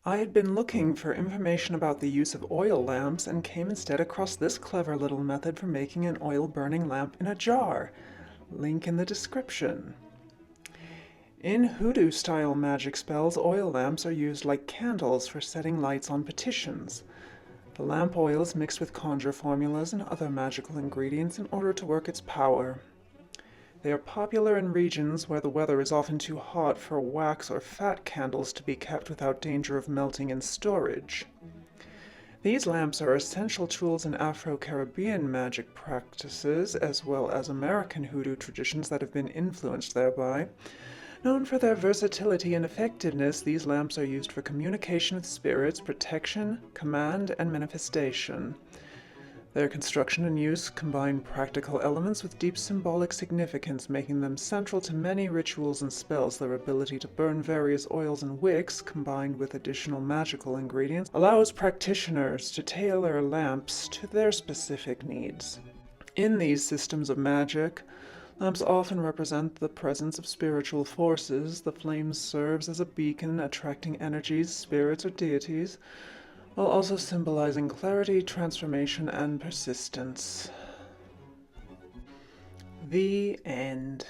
I had been looking for information about the use of oil lamps and came instead across this clever little method for making an oil-burning lamp in a jar. Link in the description. In Hoodoo-style magic spells, oil lamps are used like candles for setting lights on petitions. The lamp oil is mixed with conjure formulas and other magical ingredients in order to work its power. They are popular in regions where the weather is often too hot for wax or fat candles to be kept without danger of melting in storage. These lamps are essential tools in Afro-Caribbean magic practices, as well as American Hoodoo traditions that have been influenced thereby. Known for their versatility and effectiveness, these lamps are used for communication with spirits, protection, command, and manifestation. Their construction and use combine practical elements with deep symbolic significance, making them central to many rituals and spells. Their ability to burn various oils and wicks, combined with additional magical ingredients, allows practitioners to tailor lamps to their specific needs. In these systems of magic, lamps often represent the presence of spiritual forces. The flame serves as a beacon, attracting energies, spirits, or deities, while also symbolizing clarity, transformation, and persistence. The end.